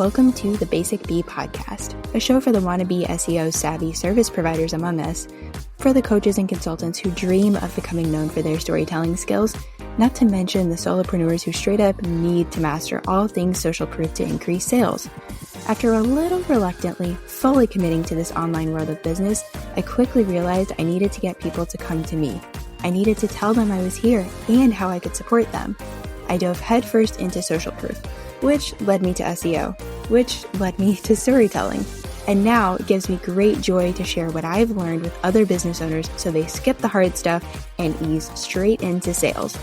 Welcome to the Basic Bee podcast, a show for the wannabe SEO savvy service providers among us, for the coaches and consultants who dream of becoming known for their storytelling skills, not to mention the solopreneurs who straight up need to master all things social proof to increase sales. After a little reluctantly fully committing to this online world of business, I quickly realized I needed to get people to come to me. I needed to tell them I was here and how I could support them. I dove headfirst into social proof, which led me to SEO, which led me to storytelling. And now it gives me great joy to share what I've learned with other business owners so they skip the hard stuff and ease straight into sales.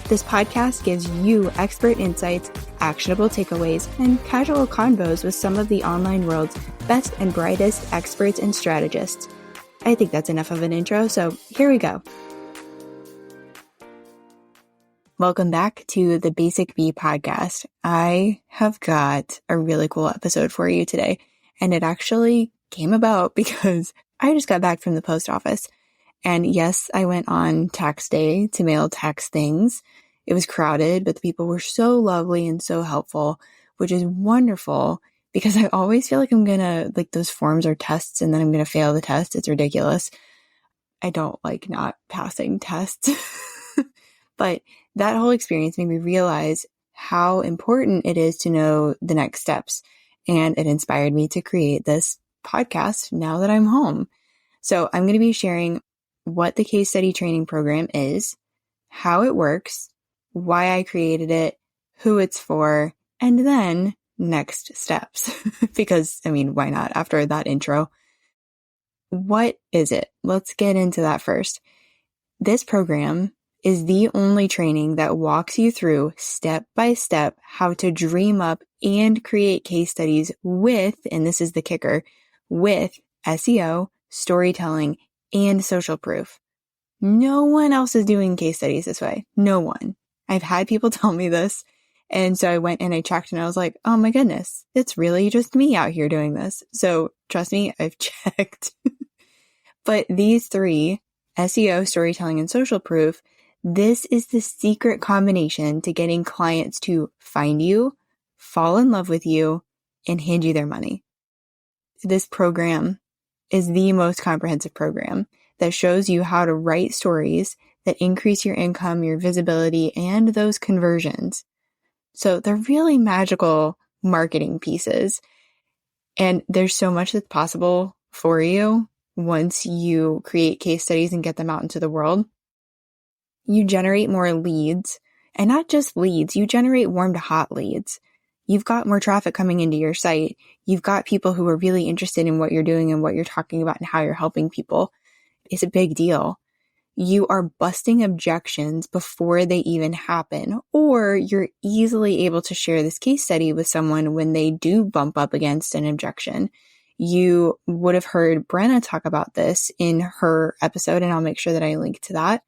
This podcast gives you expert insights, actionable takeaways, and casual convos with some of the online world's best and brightest experts and strategists. I think that's enough of an intro, so here we go. Welcome back to the Basic Bee podcast. I have got a really cool episode for you today, and it actually came about because I just got back from the post office. And yes, I went on tax day to mail tax things. It was crowded, but the people were so lovely and so helpful, which is wonderful because I always feel like I'm gonna, like those forms are tests and then I'm gonna fail the test. It's ridiculous. I don't like not passing tests. But that whole experience made me realize how important it is to know the next steps. And it inspired me to create this podcast now that I'm home. So I'm going to be sharing what the case study training program is, how it works, why I created it, who it's for, and then next steps. Because, why not after that intro? What is it? Let's get into that first. This program is the only training that walks you through step by step how to dream up and create case studies with, and this is the kicker, with SEO, storytelling, and social proof. No one else is doing case studies this way. No one. I've had people tell me this. And so I went and I checked and I was like, oh my goodness, it's really just me out here doing this. So trust me, I've checked. But these three, SEO, storytelling, and social proof, this is the secret combination to getting clients to find you, fall in love with you, and hand you their money. This program is the most comprehensive program that shows you how to write stories that increase your income, your visibility, and those conversions. So they're really magical marketing pieces. And there's so much that's possible for you once you create case studies and get them out into the world. You generate more leads, and not just leads, you generate warm to hot leads. You've got more traffic coming into your site. You've got people who are really interested in what you're doing and what you're talking about and how you're helping people. It's a big deal. You are busting objections before they even happen, or you're easily able to share this case study with someone when they do bump up against an objection. You would have heard Brenna talk about this in her episode, and I'll make sure that I link to that.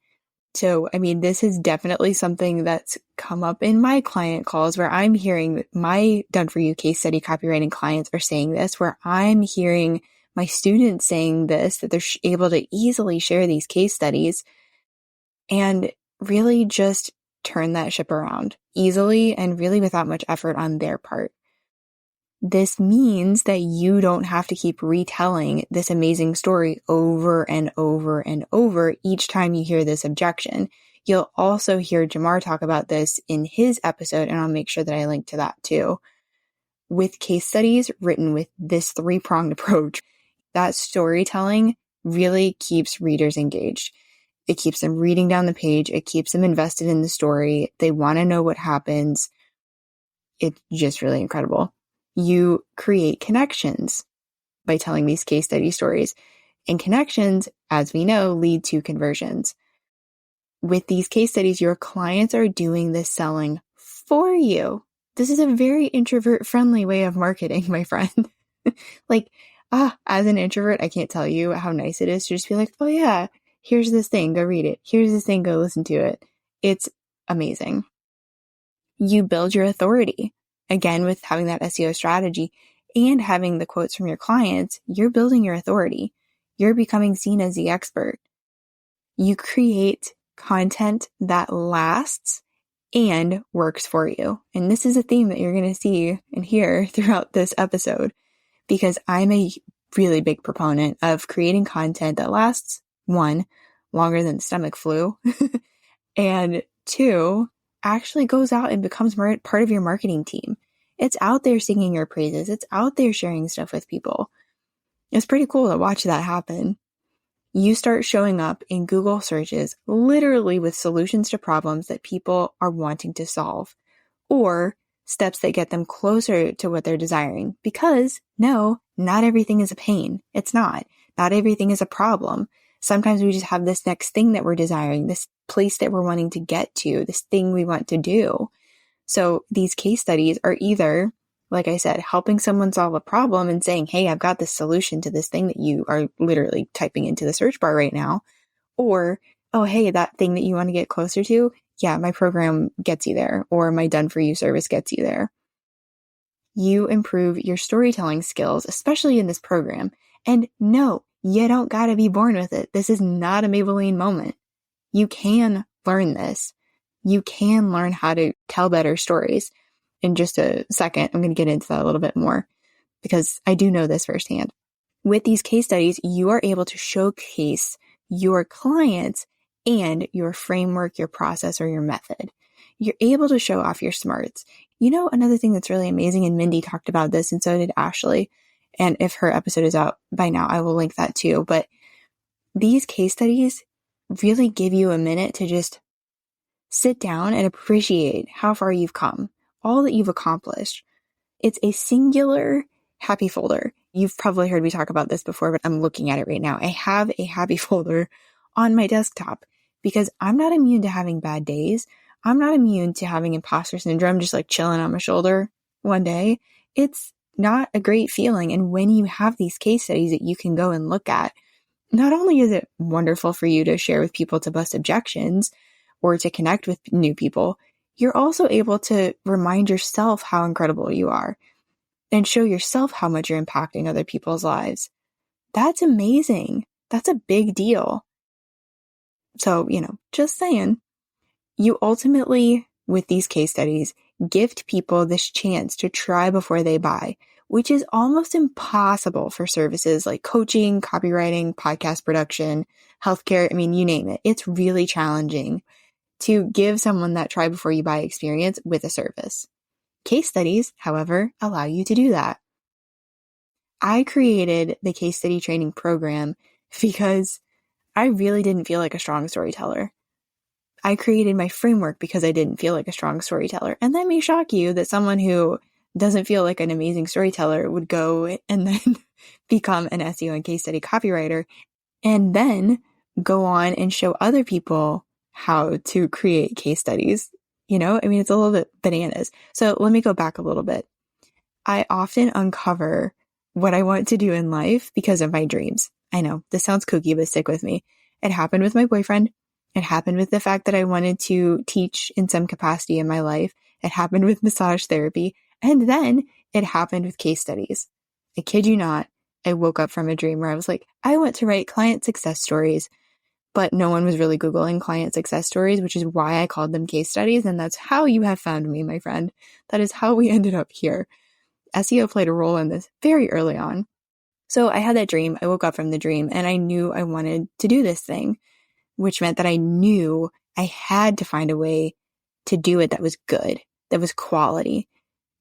So, this is definitely something that's come up in my client calls where I'm hearing my done-for-you case study copywriting clients are saying this, where I'm hearing my students saying this, that they're able to easily share these case studies and really just turn that ship around easily and really without much effort on their part. This means that you don't have to keep retelling this amazing story over and over and over each time you hear this objection. You'll also hear Jamar talk about this in his episode, and I'll make sure that I link to that too. With case studies written with this three-pronged approach, that storytelling really keeps readers engaged. It keeps them reading down the page. It keeps them invested in the story. They want to know what happens. It's just really incredible. You create connections by telling these case study stories. And connections, as we know, lead to conversions. With these case studies, your clients are doing the selling for you. This is a very introvert-friendly way of marketing, my friend. As an introvert, I can't tell you how nice it is to just be like, oh yeah, here's this thing, go read it. Here's this thing, go listen to it. It's amazing. You build your authority. Again, with having that SEO strategy and having the quotes from your clients, you're building your authority. You're becoming seen as the expert. You create content that lasts and works for you. And this is a theme that you're going to see and hear throughout this episode, because I'm a really big proponent of creating content that lasts, one, longer than stomach flu, and two, actually goes out and becomes part of your marketing team. It's out there singing your praises. It's out there sharing stuff with people. It's pretty cool to watch that happen. You start showing up in Google searches literally with solutions to problems that people are wanting to solve, or steps that get them closer to what they're desiring. Because no, not everything is a pain. It's not. Not everything is a problem. Sometimes we just have this next thing that we're desiring, this place that we're wanting to get to, this thing we want to do. So these case studies are either, like I said, helping someone solve a problem and saying, hey, I've got this solution to this thing that you are literally typing into the search bar right now. Or, oh, hey, that thing that you want to get closer to, yeah, my program gets you there, or my done for you service gets you there. You improve your storytelling skills, especially in this program. And no, you don't got to be born with it. This is not a Maybelline moment. You can learn this. You can learn how to tell better stories. In just a second, I'm going to get into that a little bit more because I do know this firsthand. With these case studies, you are able to showcase your clients and your framework, your process, or your method. You're able to show off your smarts. You know, another thing that's really amazing, and Mindy talked about this, and so did Ashley. And if her episode is out by now, I will link that too. But these case studies really give you a minute to just sit down and appreciate how far you've come, all that you've accomplished. It's a singular happy folder. You've probably heard me talk about this before, but I'm looking at it right now. I have a happy folder on my desktop because I'm not immune to having bad days. I'm not immune to having imposter syndrome just like chilling on my shoulder one day. It's not a great feeling. And when you have these case studies that you can go and look at, not only is it wonderful for you to share with people to bust objections or to connect with new people, you're also able to remind yourself how incredible you are and show yourself how much you're impacting other people's lives. That's amazing. That's a big deal. So, just saying, you ultimately, with these case studies, gift people this chance to try before they buy, which is almost impossible for services like coaching, copywriting, podcast production, healthcare. I mean, you name it. It's really challenging to give someone that try before you buy experience with a service. Case studies, however, allow you to do that. I created the case study training program because I really didn't feel like a strong storyteller. I created my framework because I didn't feel like a strong storyteller. And that may shock you that someone who doesn't feel like an amazing storyteller would go and then become an SEO and case study copywriter and then go on and show other people how to create case studies. It's a little bit bananas. So let me go back a little bit. I often uncover what I want to do in life because of my dreams. I know this sounds kooky, but stick with me. It happened with my boyfriend. It happened with the fact that I wanted to teach in some capacity in my life. It happened with massage therapy. And then it happened with case studies. I kid you not. I woke up from a dream where I was like, I want to write client success stories. But no one was really Googling client success stories, which is why I called them case studies. And that's how you have found me, my friend. That is how we ended up here. SEO played a role in this very early on. So I had that dream. I woke up from the dream and I knew I wanted to do this thing, which meant that I knew I had to find a way to do it that was good, that was quality,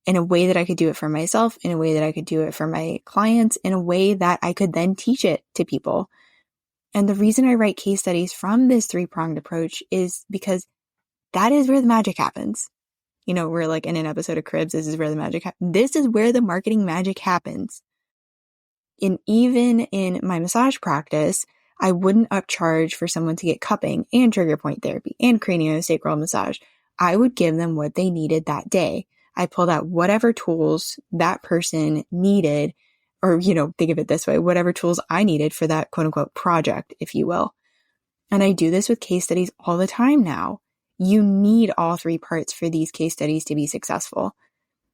in a way that I could do it for myself, in a way that I could do it for my clients, in a way that I could then teach it to people. And the reason I write case studies from this three-pronged approach is because that is where the magic happens. We're like in an episode of Cribs, this is where the magic happens. This is where the marketing magic happens. And even in my massage practice, I wouldn't upcharge for someone to get cupping and trigger point therapy and craniosacral massage. I would give them what they needed that day. I pulled out whatever tools that person needed, or, think of it this way, whatever tools I needed for that quote unquote project, if you will. And I do this with case studies all the time now. You need all three parts for these case studies to be successful.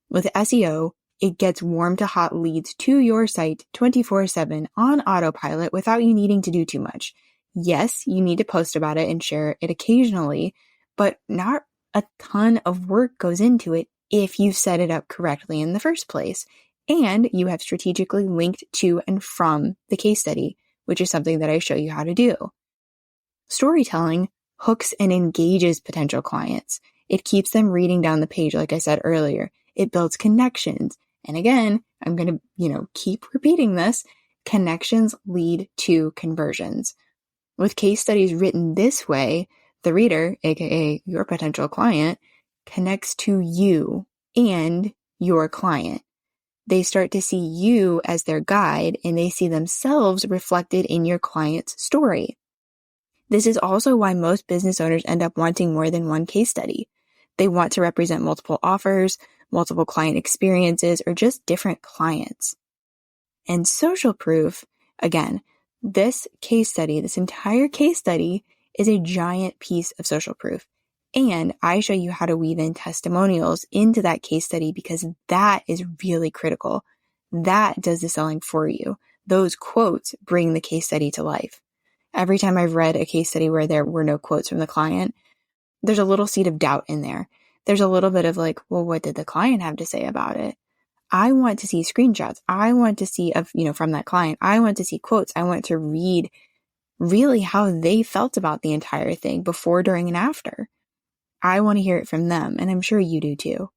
With SEO, it gets warm to hot leads to your site 24/7 on autopilot without you needing to do too much. Yes, you need to post about it and share it occasionally, but not A ton of work goes into it if you set it up correctly in the first place, and you have strategically linked to and from the case study, which is something that I show you how to do. Storytelling hooks and engages potential clients. It keeps them reading down the page, like I said earlier. It builds connections. And again, I'm going to, keep repeating this. Connections lead to conversions. With case studies written this way, the reader, aka your potential client, connects to you and your client. They start to see you as their guide, and they see themselves reflected in your client's story. This is also why most business owners end up wanting more than one case study. They want to represent multiple offers, multiple client experiences, or just different clients. And social proof, again, this entire case study is a giant piece of social proof. And I show you how to weave in testimonials into that case study because that is really critical. That does the selling for you. Those quotes bring the case study to life. Every time I've read a case study where there were no quotes from the client, there's a little seed of doubt in there. There's a little bit of like, well, what did the client have to say about it? I want to see screenshots. I want to see from that client. I want to see quotes. I want to read really how they felt about the entire thing before, during, and after. I want to hear it from them, and I'm sure you do too.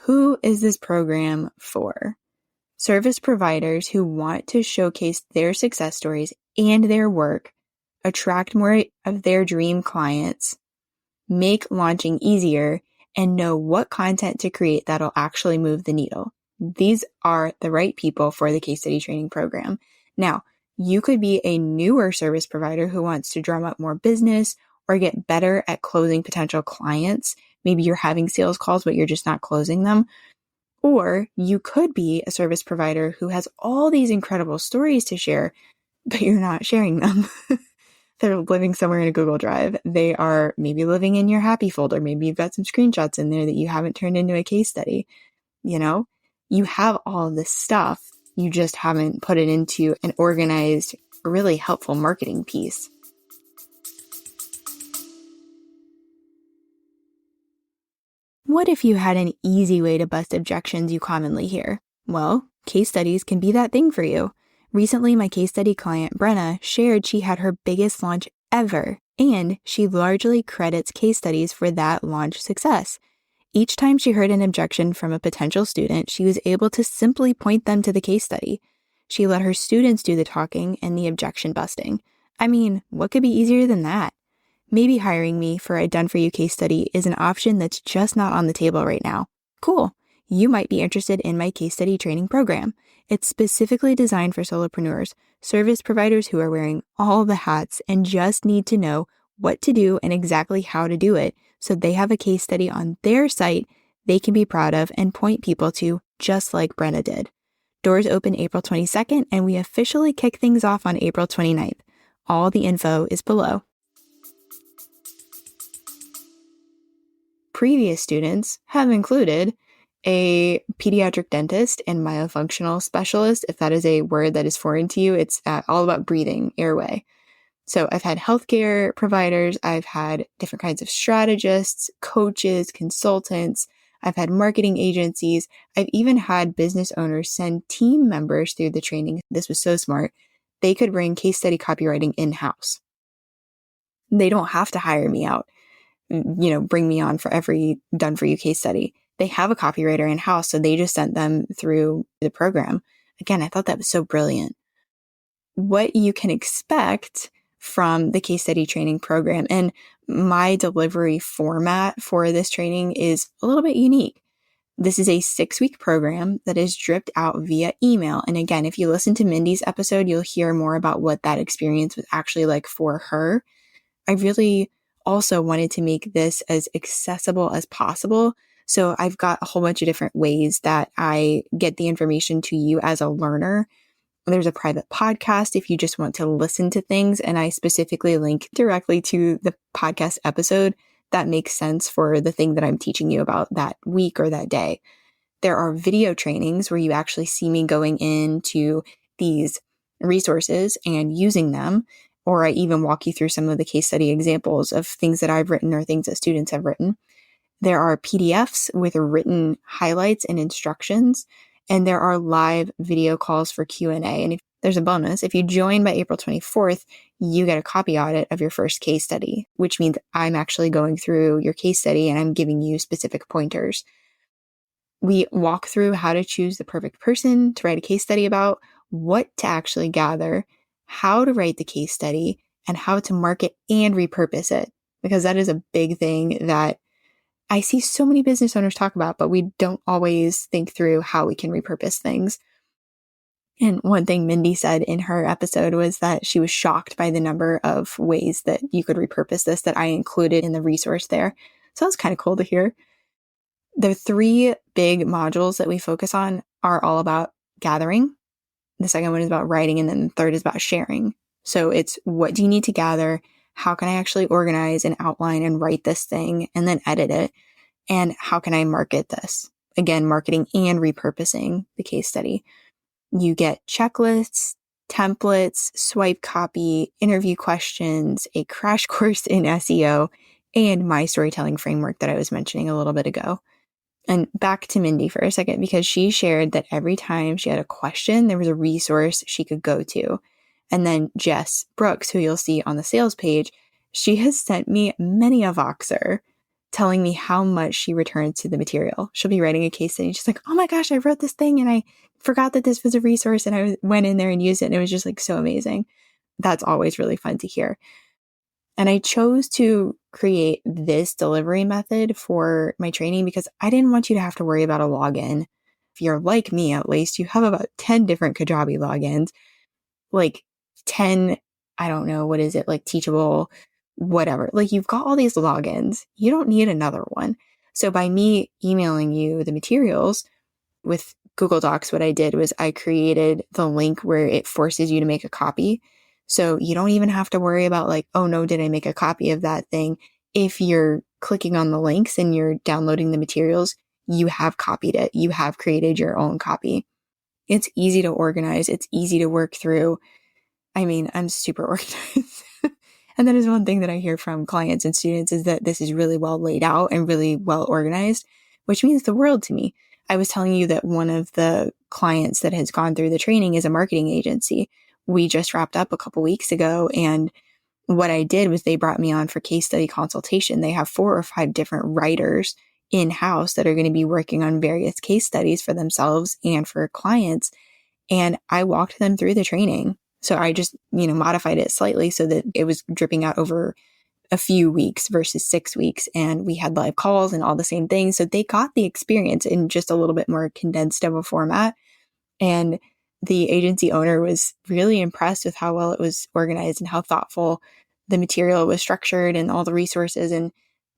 Who is this program for? Service providers who want to showcase their success stories and their work, attract more of their dream clients, make launching easier, and know what content to create that'll actually move the needle. These are the right people for the case study training program. Now, you could be a newer service provider who wants to drum up more business or get better at closing potential clients. Maybe you're having sales calls, but you're just not closing them. Or you could be a service provider who has all these incredible stories to share, but you're not sharing them. They're living somewhere in a Google Drive. They are maybe living in your happy folder. Maybe you've got some screenshots in there that you haven't turned into a case study. You have all of this stuff. You just haven't put it into an organized, really helpful marketing piece. What if you had an easy way to bust objections you commonly hear? Well, case studies can be that thing for you. Recently, my case study client, Brenna, shared she had her biggest launch ever, and she largely credits case studies for that launch success. Each time she heard an objection from a potential student, she was able to simply point them to the case study. She let her students do the talking and the objection busting. I mean, what could be easier than that? Maybe hiring me for a done-for-you case study is an option that's just not on the table right now. Cool. You might be interested in my case study training program. It's specifically designed for solopreneurs, service providers who are wearing all the hats and just need to know what to do and exactly how to do it so they have a case study on their site they can be proud of and point people to, just like Brenna did. Doors open April 22nd, and we officially kick things off on April 29th. All the info is below. Previous students have included a pediatric dentist and myofunctional specialist. If that is a word that is foreign to you, it's all about breathing, airway. So I've had healthcare providers, I've had different kinds of strategists, coaches, consultants, I've had marketing agencies, I've even had business owners send team members through the training. This was so smart. They could bring case study copywriting in-house. They don't have to hire me out, bring me on for every done-for-you case study. They have a copywriter in-house, so they just sent them through the program. Again, I thought that was so brilliant. What you can expect from the case study training program, and my delivery format for this training is a little bit unique. This is a 6-week program that is dripped out via email. And again, if you listen to Mindy's episode, you'll hear more about what that experience was actually like for her. I really also wanted to make this as accessible as possible. So I've got a whole bunch of different ways that I get the information to you as a learner. There's a private podcast if you just want to listen to things, and I specifically link directly to the podcast episode that makes sense for the thing that I'm teaching you about that week or that day. There are video trainings where you actually see me going into these resources and using them, or I even walk you through some of the case study examples of things that I've written or things that students have written. There are PDFs with written highlights and instructions, and there are live video calls for Q&A. And if there's a bonus, if you join by April 24th, you get a copy audit of your first case study, which means I'm actually going through your case study and I'm giving you specific pointers. We walk through how to choose the perfect person to write a case study about, what to actually gather, how to write the case study, and how to market and repurpose it, because that is a big thing that I see so many business owners talk about, but we don't always think through how we can repurpose things. And one thing Mindy said in her episode was that she was shocked by the number of ways that you could repurpose this that I included in the resource there. So that's kind of cool to hear. The 3 big modules that we focus on are all about gathering. The second one is about writing, and then the third is about sharing. So it's, what do you need to gather? How can I actually organize and outline and write this thing and then edit it? And how can I market this? Again, marketing and repurposing the case study. You get checklists, templates, swipe copy, interview questions, a crash course in SEO, and my storytelling framework that I was mentioning a little bit ago. And back to Mindy for a second, because she shared that every time she had a question, there was a resource she could go to. And then Jess Brooks, who you'll see on the sales page, she has sent me many a Voxer telling me how much she returns to the material. She'll be writing a case study. She's like, oh my gosh, I wrote this thing and I forgot that this was a resource, and I went in there and used it, and it was just like so amazing. That's always really fun to hear. And I chose to create this delivery method for my training because I didn't want you to have to worry about a login. If you're like me, at least, you have about 10 different Kajabi logins, like 10, I don't know, what is it, like Teachable, whatever. Like, you've got all these logins. You don't need another one. So by me emailing you the materials with Google Docs, what I did was I created the link where it forces you to make a copy. So you don't even have to worry about like, oh no, did I make a copy of that thing? If you're clicking on the links and you're downloading the materials, you have copied it. You have created your own copy. It's easy to organize. It's easy to work through. I mean, I'm super organized. And that is one thing that I hear from clients and students, is that this is really well laid out and really well organized, which means the world to me. I was telling you that one of the clients that has gone through the training is a marketing agency. We just wrapped up a couple weeks ago, and what I did was they brought me on for case study consultation. They have 4 or 5 different writers in-house that are going to be working on various case studies for themselves and for clients. And I walked them through the training. So I just, modified it slightly so that it was dripping out over a few weeks versus 6 weeks. And we had live calls and all the same things. So they got the experience in just a little bit more condensed of a format. And the agency owner was really impressed with how well it was organized and how thoughtful the material was structured and all the resources. And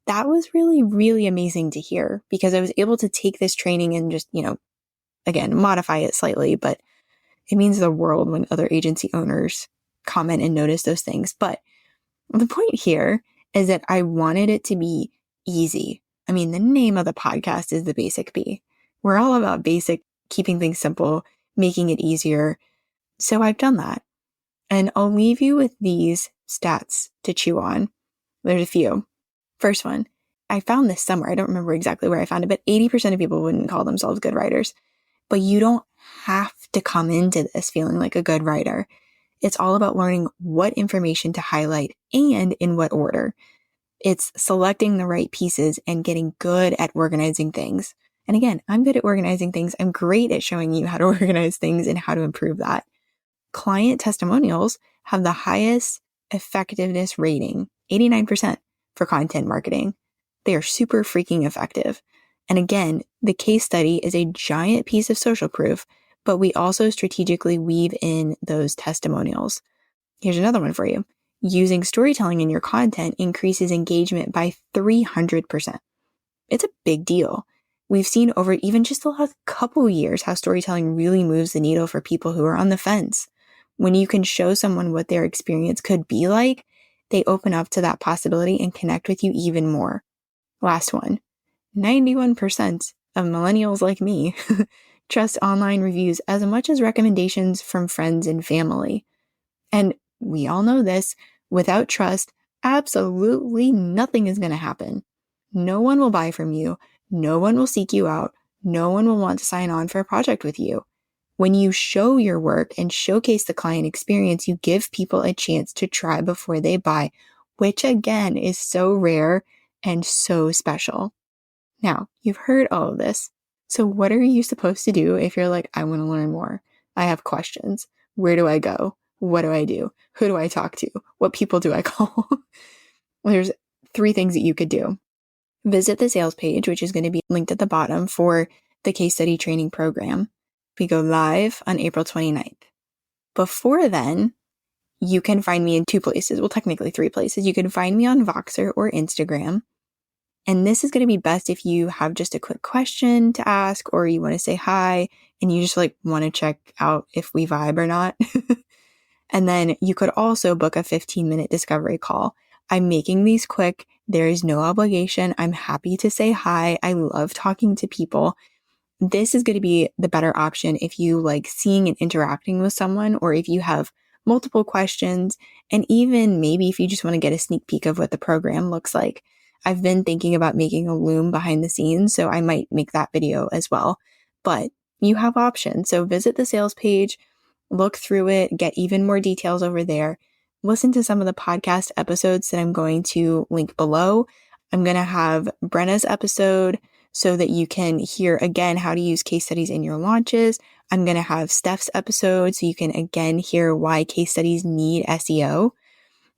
that was really, really amazing to hear, because I was able to take this training and just, again, modify it slightly, but it means the world when other agency owners comment and notice those things. But the point here is that I wanted it to be easy. I mean, the name of the podcast is The Basic Bee. We're all about basic, keeping things simple, making it easier. So I've done that. And I'll leave you with these stats to chew on. There's a few. First one, I found this somewhere. I don't remember exactly where I found it, but 80% of people wouldn't call themselves good writers. But you don't have to come into this feeling like a good writer. It's all about learning what information to highlight and in what order. It's selecting the right pieces and getting good at organizing things. And again, I'm good at organizing things. I'm great at showing you how to organize things and how to improve that. Client testimonials have the highest effectiveness rating, 89% for content marketing. They are super freaking effective. And again, the case study is a giant piece of social proof, but we also strategically weave in those testimonials. Here's another one for you. Using storytelling in your content increases engagement by 300%. It's a big deal. We've seen over even just the last couple years how storytelling really moves the needle for people who are on the fence. When you can show someone what their experience could be like, they open up to that possibility and connect with you even more. Last one. 91% of millennials like me trust online reviews as much as recommendations from friends and family. And we all know this, without trust, absolutely nothing is going to happen. No one will buy from you. No one will seek you out. No one will want to sign on for a project with you. When you show your work and showcase the client experience, you give people a chance to try before they buy, which again is so rare and so special. Now, you've heard all of this. So what are you supposed to do if you're like, I want to learn more? I have questions. Where do I go? What do I do? Who do I talk to? What people do I call? Well, there's 3 things that you could do. Visit the sales page, which is going to be linked at the bottom for the case study training program. We go live on April 29th. Before then, you can find me in 2 places. Well, technically 3 places. You can find me on Voxer or Instagram. And this is going to be best if you have just a quick question to ask, or you want to say hi and you just want to check out if we vibe or not. And then you could also book a 15-minute discovery call. I'm making these quick. There is no obligation. I'm happy to say hi. I love talking to people. This is going to be the better option if you like seeing and interacting with someone, or if you have multiple questions, and even maybe if you just want to get a sneak peek of what the program looks like. I've been thinking about making a Loom behind the scenes, so I might make that video as well. But you have options. So visit the sales page, look through it, get even more details over there. Listen to some of the podcast episodes that I'm going to link below. I'm going to have Brenna's episode so that you can hear again how to use case studies in your launches. I'm going to have Steph's episode so you can again hear why case studies need SEO.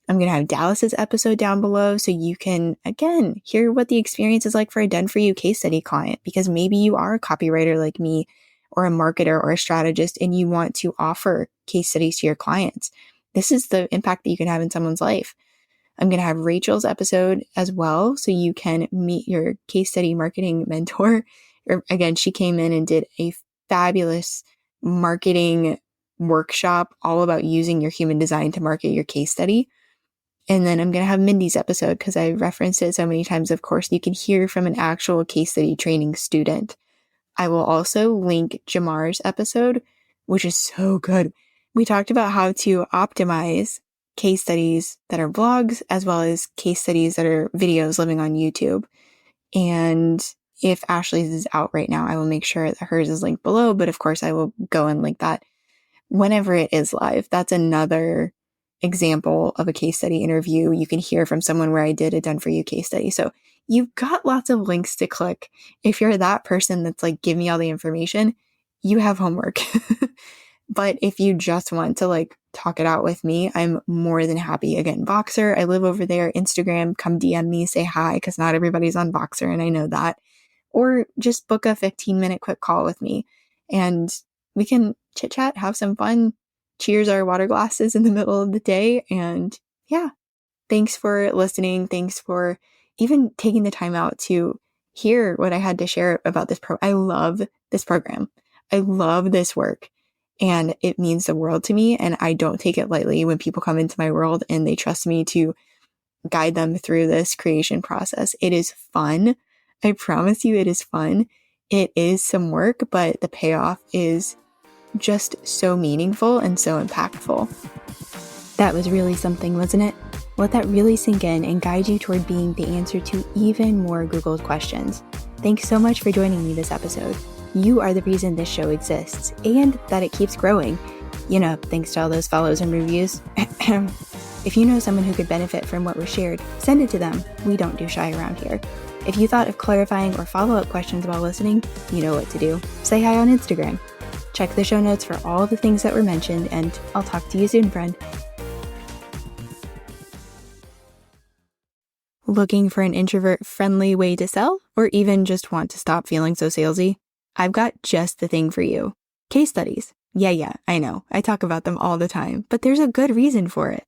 I'm going to have Dallas's episode down below so you can, again, hear what the experience is like for a done-for-you case study client, because maybe you are a copywriter like me, or a marketer or a strategist, and you want to offer case studies to your clients. This is the impact that you can have in someone's life. I'm going to have Rachel's episode as well so you can meet your case study marketing mentor. Again, she came in and did a fabulous marketing workshop all about using your human design to market your case study. And then I'm going to have Mindy's episode because I referenced it so many times. Of course, you can hear from an actual case study training student. I will also link Jamar's episode, which is so good. We talked about how to optimize case studies that are vlogs as well as case studies that are videos living on YouTube. And if Ashley's is out right now, I will make sure that hers is linked below. But of course, I will go and link that whenever it is live. That's another example of a case study interview you can hear from someone where I did a done for you case study. So you've got lots of links to click. If you're that person that's like, give me all the information, you have homework. But if you just want to talk it out with me, I'm more than happy. Again, Voxer, I live over there. Instagram, come DM me, say hi, because not everybody's on Voxer and I know that. Or just book a 15-minute quick call with me and we can chit chat, have some fun, cheers our water glasses in the middle of the day. And yeah, thanks for listening. Thanks for even taking the time out to hear what I had to share about this I love this program. I love this work. And it means the world to me. And I don't take it lightly when people come into my world and they trust me to guide them through this creation process. It is fun. I promise you it is fun. It is some work, but the payoff is just so meaningful and so impactful. That was really something, wasn't it? Let that really sink in and guide you toward being the answer to even more Googled questions. Thanks so much for joining me this episode. You are the reason this show exists and that it keeps growing. Thanks to all those follows and reviews. If you know someone who could benefit from what was shared, send it to them. We don't do shy around here. If you thought of clarifying or follow-up questions while listening, you know what to do. Say hi on Instagram. Check the show notes for all the things that were mentioned, and I'll talk to you soon, friend. Looking for an introvert-friendly way to sell, or even just want to stop feeling so salesy? I've got just the thing for you. Case studies. Yeah, I know. I talk about them all the time, but there's a good reason for it.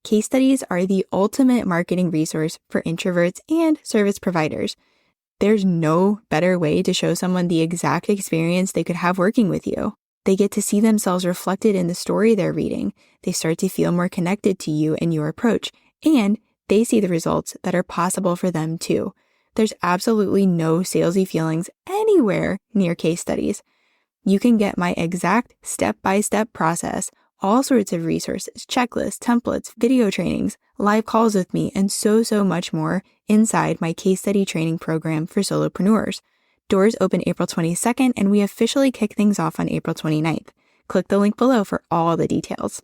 Case studies are the ultimate marketing resource for introverts and service providers. There's no better way to show someone the exact experience they could have working with you. They get to see themselves reflected in the story they're reading. They start to feel more connected to you and your approach, and they see the results that are possible for them too. There's absolutely no salesy feelings anywhere near case studies. You can get my exact step-by-step process all sorts of resources, checklists, templates, video trainings, live calls with me, and so much more inside my case study training program for solopreneurs. Doors open April 22nd, and we officially kick things off on April 29th. Click the link below for all the details.